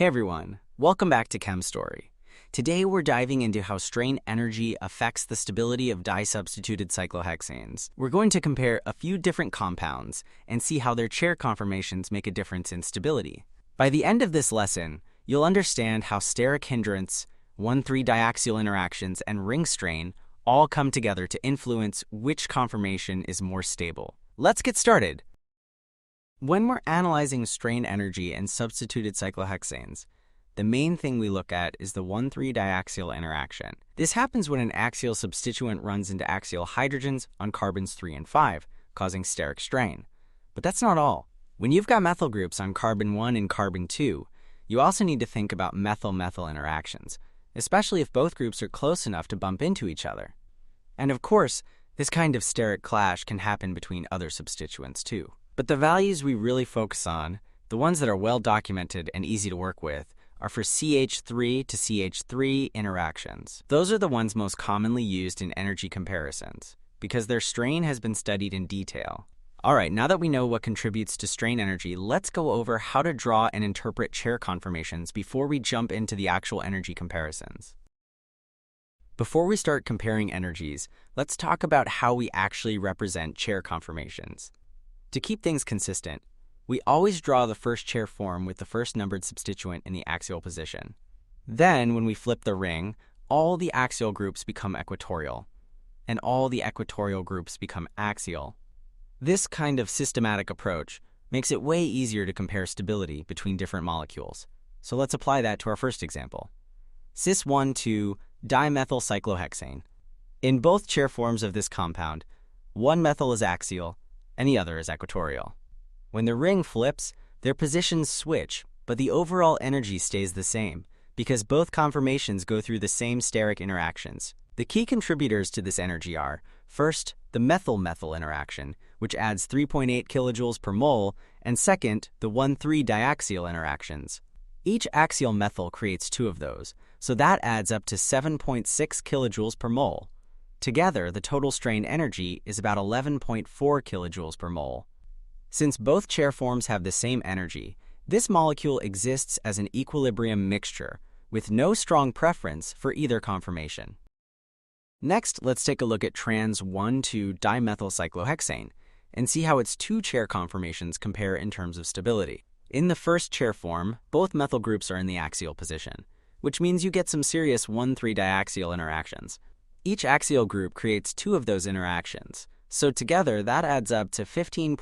Hey everyone, welcome back to Chem Story. Today we're diving into how strain energy affects the stability of disubstituted cyclohexanes. We're going to compare a few different compounds and see how their chair conformations make a difference in stability. By the end of this lesson, you'll understand how steric hindrance, 1,3-diaxial interactions, and ring strain all come together to influence which conformation is more stable. Let's get started. When we're analyzing strain energy in substituted cyclohexanes, the main thing we look at is the 1,3-diaxial interaction. This happens when an axial substituent runs into axial hydrogens on carbons 3 and 5, causing steric strain. But that's not all. When you've got methyl groups on carbon 1 and carbon 2, you also need to think about methyl-methyl interactions, especially if both groups are close enough to bump into each other. And of course, this kind of steric clash can happen between other substituents too. But the values we really focus on, the ones that are well documented and easy to work with, are for CH3 to CH3 interactions. Those are the ones most commonly used in energy comparisons, because their strain has been studied in detail. Alright, now that we know what contributes to strain energy, let's go over how to draw and interpret chair conformations before we jump into the actual energy comparisons. Before we start comparing energies, let's talk about how we actually represent chair conformations. To keep things consistent, we always draw the first chair form with the first numbered substituent in the axial position. Then, when we flip the ring, all the axial groups become equatorial, and all the equatorial groups become axial. This kind of systematic approach makes it way easier to compare stability between different molecules. So let's apply that to our first example. Cis-12 dimethyl cyclohexane. In both chair forms of this compound, one methyl is axial, and the other is equatorial. When the ring flips, their positions switch, but the overall energy stays the same, because both conformations go through the same steric interactions. The key contributors to this energy are, first, the methyl-methyl interaction, which adds 3.8 kilojoules per mole, and second, the 1,3-diaxial interactions. Each axial methyl creates two of those, so that adds up to 7.6 kilojoules per mole. Together, the total strain energy is about 11.4 kilojoules per mole. Since both chair forms have the same energy, this molecule exists as an equilibrium mixture, with no strong preference for either conformation. Next, let's take a look at trans 1,2 dimethyl cyclohexane and see how its two chair conformations compare in terms of stability. In the first chair form, both methyl groups are in the axial position, which means you get some serious 1,3-diaxial interactions. Each axial group creates two of those interactions, so together that adds up to 15.2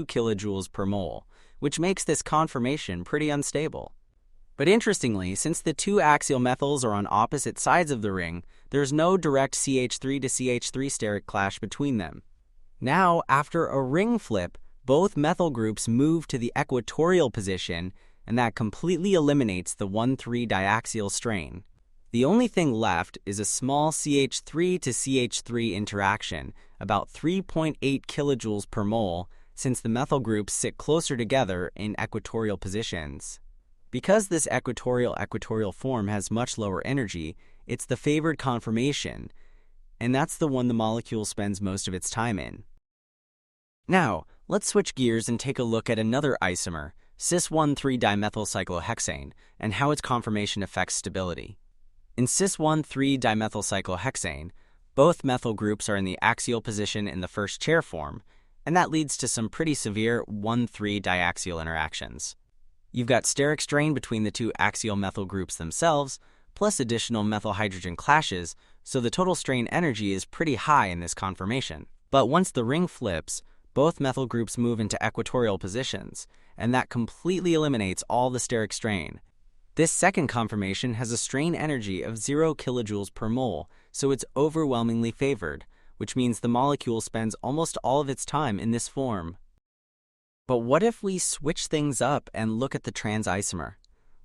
kilojoules per mole, which makes this conformation pretty unstable. But interestingly, since the two axial methyls are on opposite sides of the ring, there's no direct CH3 to CH3 steric clash between them. Now, after a ring flip, both methyl groups move to the equatorial position, and that completely eliminates the 1,3-diaxial strain. The only thing left is a small CH3 to CH3 interaction, about 3.8 kilojoules per mole, since the methyl groups sit closer together in equatorial positions. Because this equatorial form has much lower energy, it's the favored conformation, and that's the one the molecule spends most of its time in. Now, let's switch gears and take a look at another isomer, cis-13 dimethyl cyclohexane, and how its conformation affects stability. In cis-13 dimethyl cyclohexane, both methyl groups are in the axial position in the first chair form, and that leads to some pretty severe 1,3-diaxial interactions. You've got steric strain between the two axial methyl groups themselves, plus additional methyl hydrogen clashes, so the total strain energy is pretty high in this conformation. But once the ring flips, both methyl groups move into equatorial positions, and that completely eliminates all the steric strain. This second conformation has a strain energy of 0 kilojoules per mole, so it's overwhelmingly favored, which means the molecule spends almost all of its time in this form. But what if we switch things up and look at the trans isomer?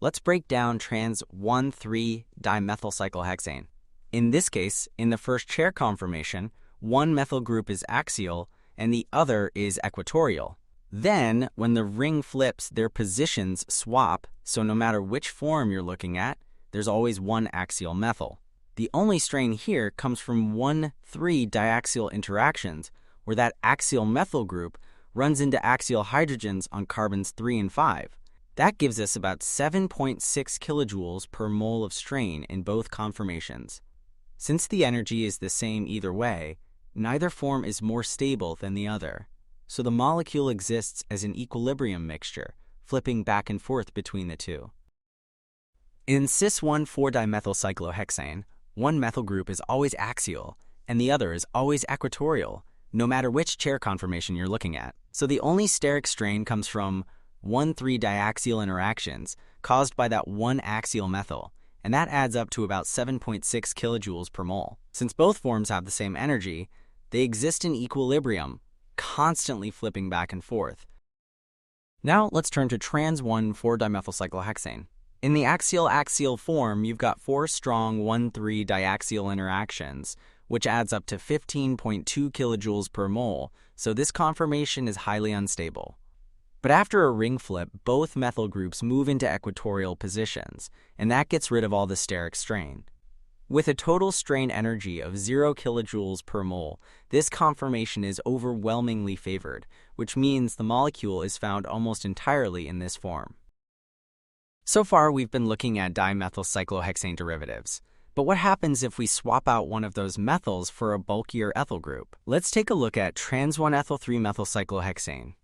Let's break down trans 1,3 dimethyl cyclohexane. In this case, in the first chair conformation, one methyl group is axial and the other is equatorial. Then, when the ring flips, their positions swap, so no matter which form you're looking at, there's always one axial methyl. The only strain here comes from 1,3-diaxial interactions, where that axial methyl group runs into axial hydrogens on carbons 3 and 5. That gives us about 7.6 kilojoules per mole of strain in both conformations. Since the energy is the same either way, neither form is more stable than the other, so the molecule exists as an equilibrium mixture, flipping back and forth between the two. In cis-1,4-dimethylcyclohexane, one methyl group is always axial, and the other is always equatorial, no matter which chair conformation you're looking at. So the only steric strain comes from 1,3-diaxial interactions caused by that one axial methyl, and that adds up to about 7.6 kilojoules per mole. Since both forms have the same energy, they exist in equilibrium, constantly flipping back and forth. Now let's turn to trans-1,4-dimethylcyclohexane. In the axial-axial form, you've got 4 strong 1,3-diaxial interactions, which adds up to 15.2 kilojoules per mole, so this conformation is highly unstable. But after a ring flip, both methyl groups move into equatorial positions, and that gets rid of all the steric strain. With a total strain energy of 0 kilojoules per mole, this conformation is overwhelmingly favored, which means the molecule is found almost entirely in this form. So far, we've been looking at dimethylcyclohexane derivatives. But what happens if we swap out one of those methyls for a bulkier ethyl group? Let's take a look at trans-1-ethyl-3-methylcyclohexane.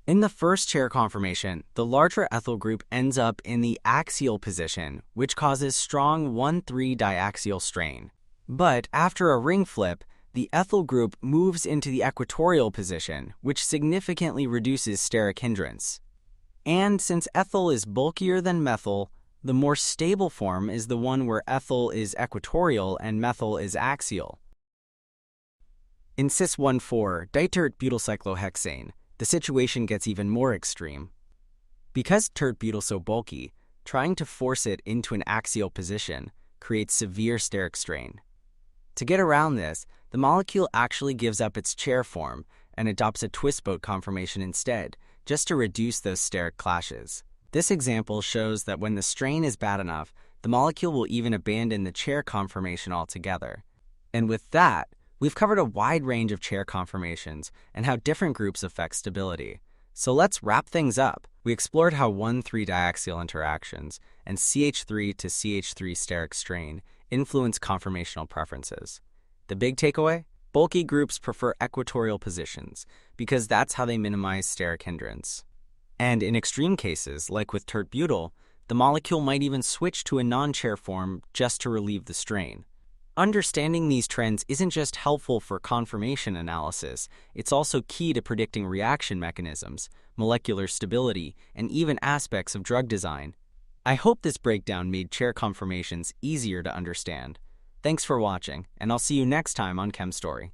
In the first chair conformation, the larger ethyl group ends up in the axial position, which causes strong 1,3-diaxial strain. But after a ring flip, the ethyl group moves into the equatorial position, which significantly reduces steric hindrance. And since ethyl is bulkier than methyl, the more stable form is the one where ethyl is equatorial and methyl is axial. In cis-1,4-ditert-butylcyclohexane, the situation gets even more extreme. Because tert-butyl's so bulky, trying to force it into an axial position creates severe steric strain. To get around this, the molecule actually gives up its chair form and adopts a twist boat conformation instead, just to reduce those steric clashes. This example shows that when the strain is bad enough, the molecule will even abandon the chair conformation altogether. And with that, we've covered a wide range of chair conformations and how different groups affect stability. So let's wrap things up. We explored how 1,3-diaxial interactions and CH3 to CH3 steric strain influence conformational preferences. The big takeaway? Bulky groups prefer equatorial positions because that's how they minimize steric hindrance. And in extreme cases, like with tert-butyl, the molecule might even switch to a non-chair form just to relieve the strain. Understanding these trends isn't just helpful for conformation analysis, it's also key to predicting reaction mechanisms, molecular stability, and even aspects of drug design. I hope this breakdown made chair conformations easier to understand. Thanks for watching, and I'll see you next time on Chem Story.